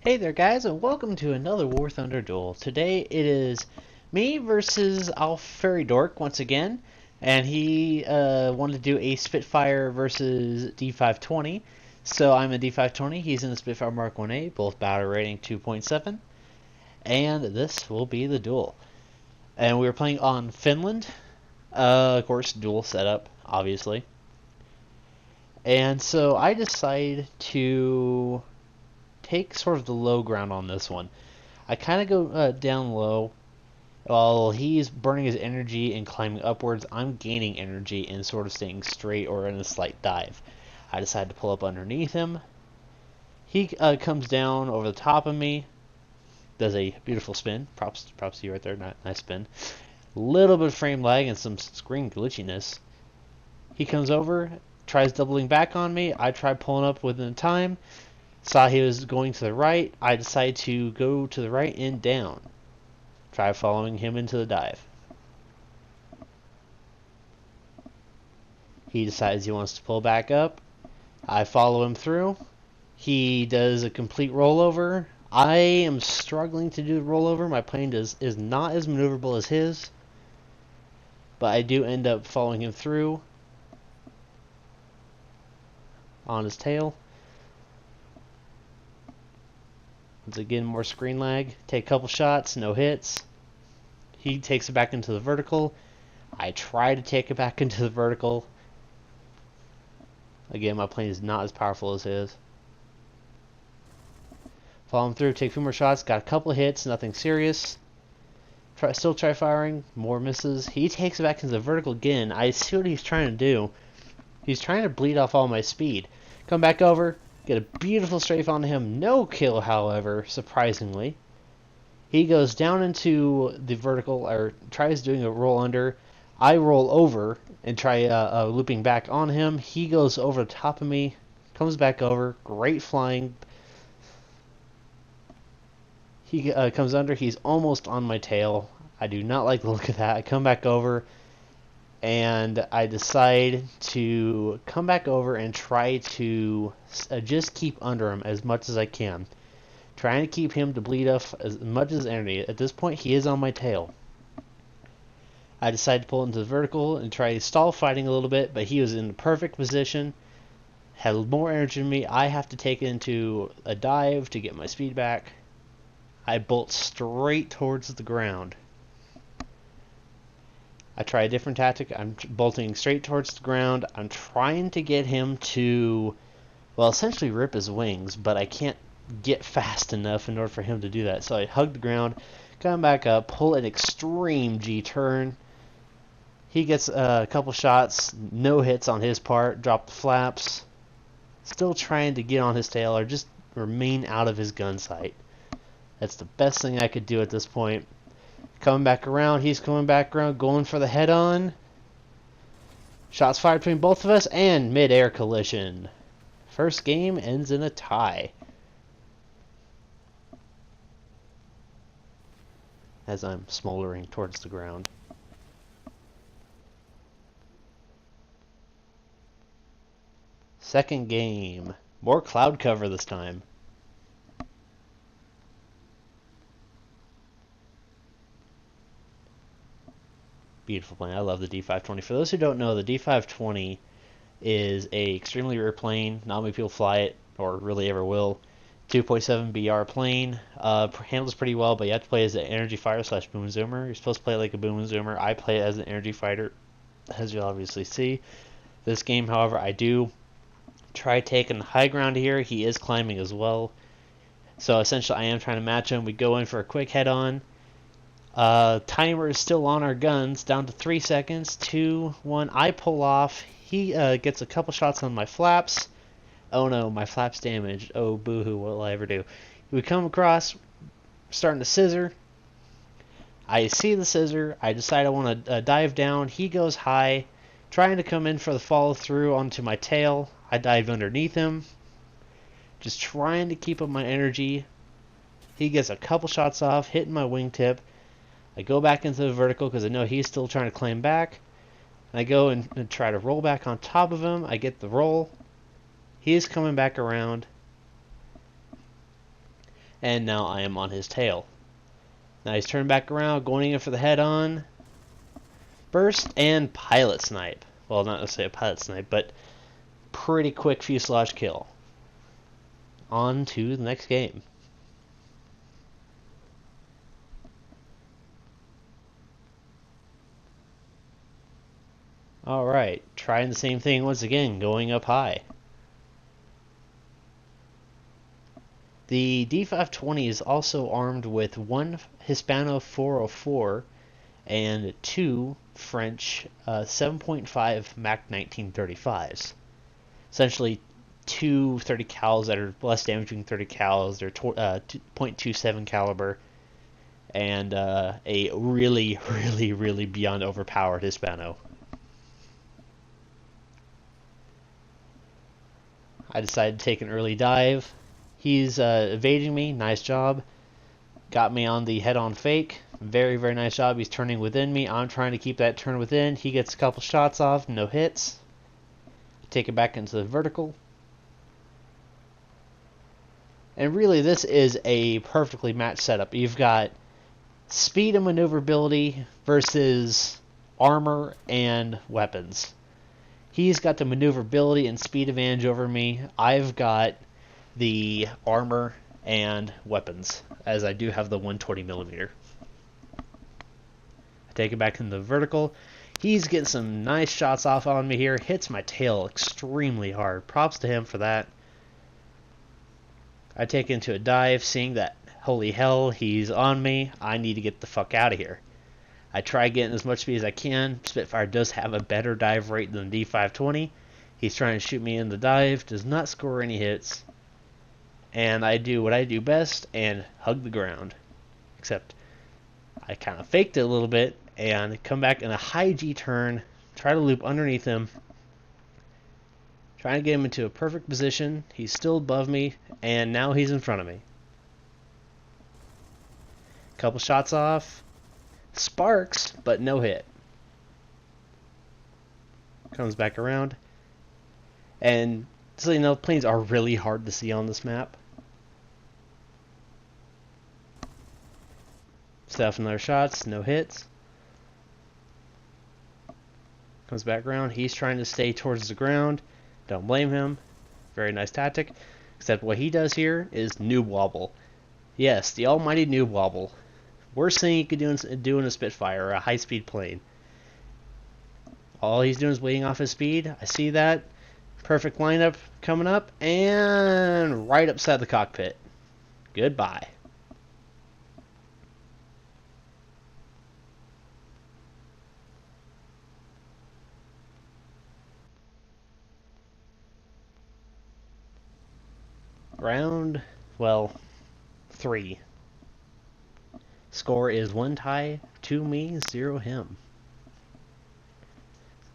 Hey there guys, and welcome to another War Thunder Duel. Today it is me versus Alpharipoff once again, and he wanted to do a Spitfire versus D520. So I'm a D520, he's in the Spitfire Mark 1A, both battle rating 2.7, and this will be the duel. And we were playing on Finland, of course, duel setup, obviously. And so I decided to take sort of the low ground on this one. I kind of go down low. While he's burning his energy and climbing upwards, I'm gaining energy and sort of staying straight or in a slight dive. I decide to pull up underneath him. He comes down over the top of me, does a beautiful spin. Props to you right there. Nice spin. Little bit of frame lag and some screen glitchiness. He comes over, tries doubling back on me. I try pulling up within time. Saw he was going to the right. I decided to go to the right and down. Try following him into the dive. He decides he wants to pull back up. I follow him through. He does a complete rollover. I am struggling to do the rollover. My plane is not as maneuverable as his. But I do end up following him through on his tail. Once again, more screen lag. Take a couple shots, no hits. He takes it back into the vertical. I try to take it back into the vertical. Again, my plane is not as powerful as his. Follow him through, take a few more shots. Got a couple hits, nothing serious. Still try firing, more misses. He takes it back into the vertical again. I see what he's trying to do. He's trying to bleed off all my speed. Come back over. Get a beautiful strafe on him. No kill, however, surprisingly. He goes down into the vertical, or tries doing a roll under. I roll over and try looping back on him. He goes over the top of me, comes back over. Great flying. He comes under. He's almost on my tail. I do not like the look of that. I come back over. And I decide to come back over and try to just keep under him as much as I can. Trying to keep him to bleed off as much as energy. At this point, he is on my tail. I decide to pull into the vertical and try stall fighting a little bit, but he was in the perfect position. Had more energy than me. I have to take it into a dive to get my speed back. I bolt straight towards the ground. I try a different tactic. I'm bolting straight towards the ground. I'm trying to get him to, well, essentially rip his wings, but I can't get fast enough in order for him to do that. So I hug the ground, come back up, pull an extreme G-turn. He gets a couple shots, no hits on his part, drop the flaps. Still trying to get on his tail or just remain out of his gun sight. That's the best thing I could do at this point. Coming back around, he's coming back around, going for the head-on. Shots fired between both of us, and mid-air collision. First game ends in a tie. As I'm smoldering towards the ground. Second game. More cloud cover this time. Beautiful plane. I love the D520. For those who don't know, the D520 is a extremely rare plane. Not many people fly it, or really ever will. 2.7 BR plane. Handles pretty well, but you have to play as an energy fighter / boom zoomer. You're supposed to play like a boom zoomer. I play it as an energy fighter, as you'll obviously see. This game, however, I do try taking the high ground here. He is climbing as well. So essentially, I am trying to match him. We go in for a quick head-on. Timer is still on our guns, down to 3 seconds, 2, 1, I pull off, he gets a couple shots on my flaps, oh no, my flaps damaged, oh boo-hoo, what will I ever do? We come across, starting to scissor, I see the scissor, I decide I want to dive down, he goes high, trying to come in for the follow through onto my tail, I dive underneath him, just trying to keep up my energy, he gets a couple shots off, hitting my wingtip. I go back into the vertical because I know he's still trying to climb back. And I go and try to roll back on top of him. I get the roll. He's coming back around. and now I am on his tail. Now he's turned back around, going in for the head-on, burst, and pilot snipe. Well, not necessarily a pilot snipe, but pretty quick fuselage kill. On to the next game. Alright, trying the same thing once again, going up high. The D520 is also armed with one Hispano 404 and two French 7.5 Mac 1935s. Essentially, two 30 cals that are less damaging 30 cals. They're .27 caliber, and a really, really, really beyond overpowered Hispano. I decided to take an early dive. He's evading me. Nice job. Got me on the head-on fake. Very, very nice job. He's turning within me. I'm trying to keep that turn within. He gets a couple shots off. No hits. Take it back into the vertical. And really, this is a perfectly matched setup. You've got speed and maneuverability versus armor and weapons. He's got the maneuverability and speed advantage over me. I've got the armor and weapons, as I do have the 120mm. I take it back into the vertical. He's getting some nice shots off on me here. Hits my tail extremely hard. Props to him for that. I take into a dive, seeing that, holy hell, he's on me. I need to get the fuck out of here. I try getting as much speed as I can. Spitfire does have a better dive rate than the D520. He's trying to shoot me in the dive. Does not score any hits. And I do what I do best and hug the ground. Except I kind of faked it a little bit and come back in a high G turn. Try to loop underneath him. Trying to get him into a perfect position. He's still above me, and now he's in front of me. Couple shots off. Sparks, but no hit. Comes back around. And so you know, planes are really hard to see on this map. Set off another shots, no hits. Comes back around. He's trying to stay towards the ground. Don't blame him. Very nice tactic. Except what he does here is noob wobble. Yes, the almighty noob wobble. Worst thing you could do in a Spitfire or a high-speed plane. All he's doing is bleeding off his speed. I see that. Perfect lineup coming up. And right upside the cockpit. Goodbye. Round, well, 3. Score is 1 tie, 2 me, 0 him.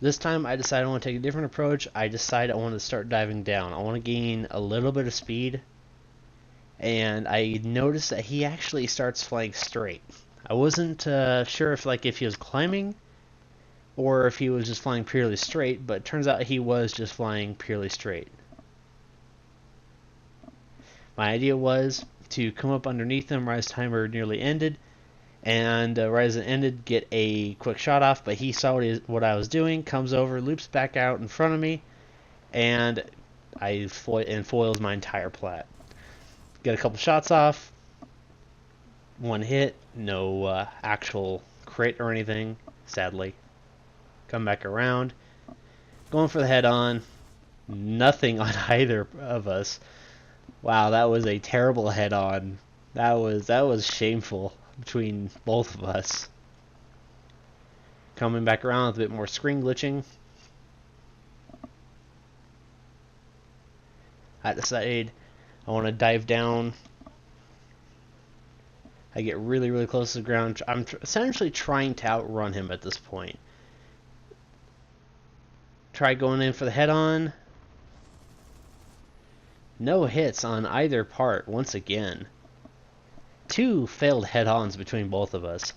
This time I decided I want to take a different approach. I decided I want to start diving down. I want to gain a little bit of speed. And I noticed that he actually starts flying straight. I wasn't sure if he was climbing or if he was just flying purely straight, but it turns out he was just flying purely straight. My idea was to come up underneath him right as timer nearly ended, and right as it ended, get a quick shot off, but he saw what I was doing, comes over, loops back out in front of me, and foils my entire plat. Get a couple shots off, 1 hit, no actual crit or anything, sadly. Come back around, going for the head-on, nothing on either of us. Wow, that was a terrible head-on. That was shameful between both of us. Coming back around with a bit more screen glitching. I decided I want to dive down. I get really, really close to the ground. I'm essentially trying to outrun him at this point. Try going in for the head-on. No hits on either part once again. 2 failed head-ons between both of us.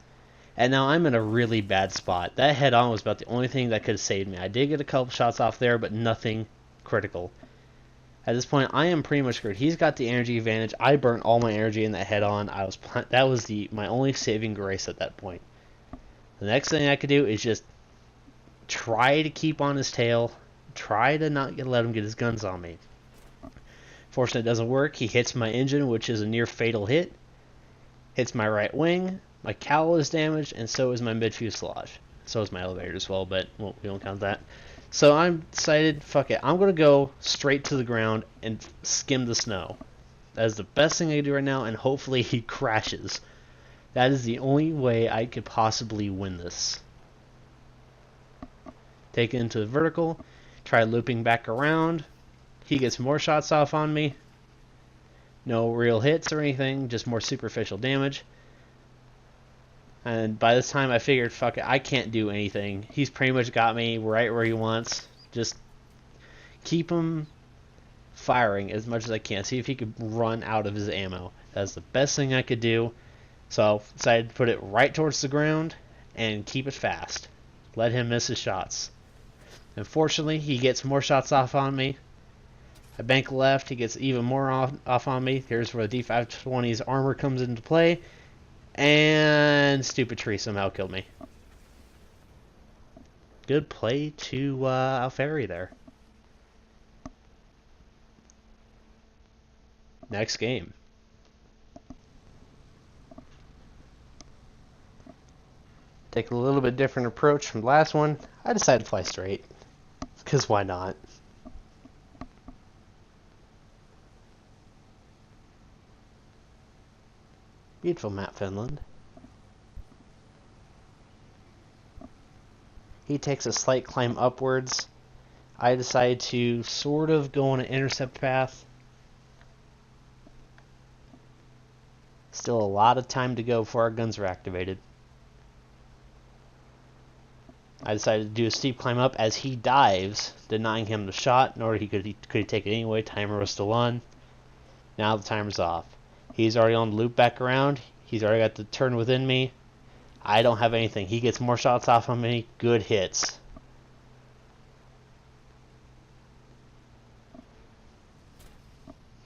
And now I'm in a really bad spot. That head-on was about the only thing that could have saved me. I did get a couple shots off there, but nothing critical. At this point, I am pretty much screwed. He's got the energy advantage. I burnt all my energy in that head-on. That was my only saving grace at that point. The next thing I could do is just try to keep on his tail, try to not let him get his guns on me. Fortunately, it doesn't work. He hits my engine, which is a near fatal hit. Hits my right wing. My cowl is damaged, and so is my mid fuselage. So is my elevator as well, but we don't count that. So I'm decided, fuck it. I'm gonna go straight to the ground and skim the snow. That is the best thing I can do right now, and hopefully he crashes. That is the only way I could possibly win this. Take it into the vertical. Try looping back around. He gets more shots off on me. No real hits or anything, just more superficial damage. And by this time I figured, fuck it, I can't do anything. He's pretty much got me right where he wants. Just keep him firing as much as I can. See if he could run out of his ammo. That's the best thing I could do. So I decided to put it right towards the ground and keep it fast. Let him miss his shots. Unfortunately, he gets more shots off on me. I bank left, he gets even more off on me. Here's where the D520's armor comes into play. And stupid tree somehow killed me. Good play to Alpharipoff there. Next game. Take a little bit different approach from the last one. I decided to fly straight. Because why not? Beautiful map, Finland. He takes a slight climb upwards. I decide to sort of go on an intercept path. Still a lot of time to go before our guns are activated. I decided to do a steep climb up as he dives, denying him the shot, nor could he take it anyway. Timer was still on. Now the timer's off. He's already on the loop back around. He's already got the turn within me. I don't have anything. He gets more shots off on me. Good hits.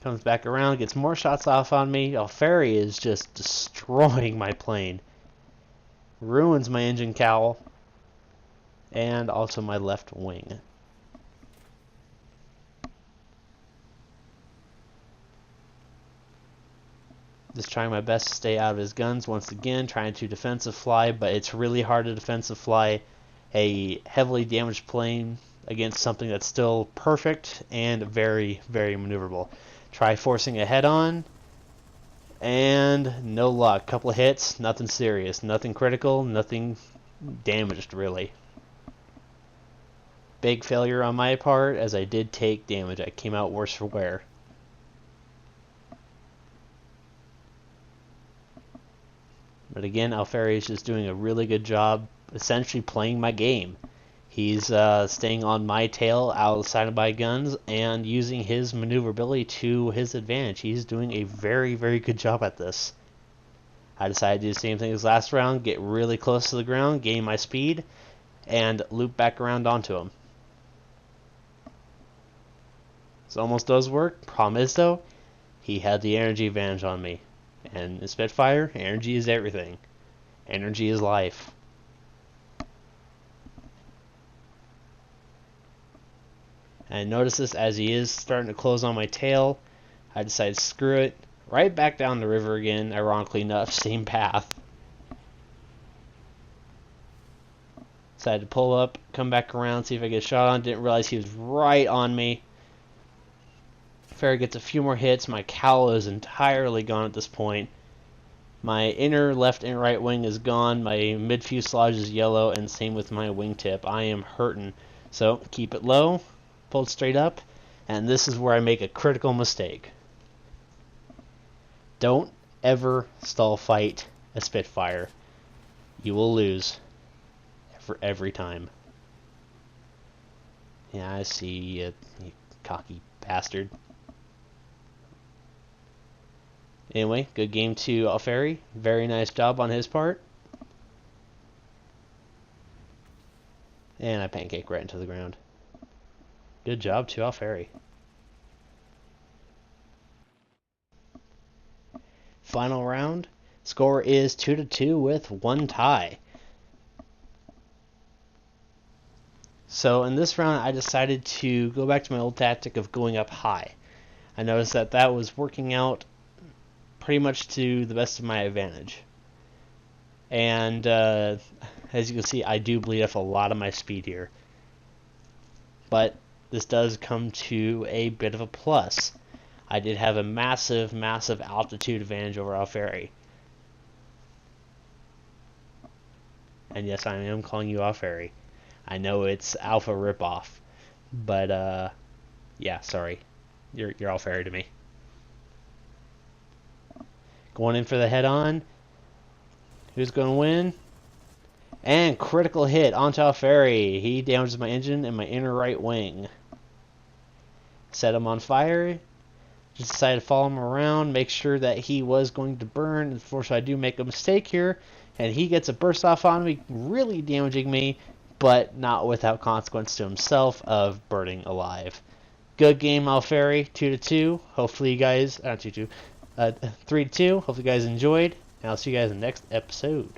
Comes back around, gets more shots off on me. Alpharipoff is just destroying my plane. Ruins my engine cowl. And also my left wing. Just trying my best to stay out of his guns once again, trying to defensive fly, but it's really hard to defensive fly a heavily damaged plane against something that's still perfect and very, very maneuverable. Try forcing a head-on, and no luck. Couple of hits, nothing serious, nothing critical, nothing damaged really. Big failure on my part, as I did take damage. I came out worse for wear. But again, Alpharipoff is just doing a really good job essentially playing my game. He's staying on my tail outside of my guns and using his maneuverability to his advantage. He's doing a very, very good job at this. I decided to do the same thing as last round, get really close to the ground, gain my speed, and loop back around onto him. This almost does work. Problem is, though, he had the energy advantage on me. And in Spitfire, energy is everything. Energy is life. And notice this, as he is starting to close on my tail, I decided screw it. Right back down the river again, ironically enough, same path. Decided to pull up, come back around, see if I get a shot on. Didn't realize he was right on me. Alpharipoff gets a few more hits. My cowl is entirely gone at this point. My inner left and right wing is gone. My mid fuselage is yellow, and same with my wingtip. I am hurting. So keep it low, pull it straight up, and this is where I make a critical mistake. Don't ever stall fight a Spitfire. You will lose every time. Yeah, I see you, you cocky bastard. Anyway, good game to Alpharipoff. Very nice job on his part. And I pancake right into the ground. Good job to Alpharipoff. Final round. Score is 2-2 with one tie. So in this round, I decided to go back to my old tactic of going up high. I noticed that that was working out pretty much to the best of my advantage. And as you can see, I do bleed off a lot of my speed here. But this does come to a bit of a plus. I did have a massive, massive altitude advantage over Alphari. And yes, I am calling you Alphari. I know it's Alpharipoff, but yeah, sorry, you're Alphari to me. Going in for the head-on. Who's going to win? And critical hit onto Alphari. He damages my engine and my inner right wing. Set him on fire. Just decided to follow him around, make sure that he was going to burn. Unfortunately, I do make a mistake here, and he gets a burst off on me, really damaging me, but not without consequence to himself of burning alive. Good game, Alphari. 2-2. Hopefully you guys, not 2-2, 3-2. Hopefully you guys enjoyed, and I'll see you guys in the next episode.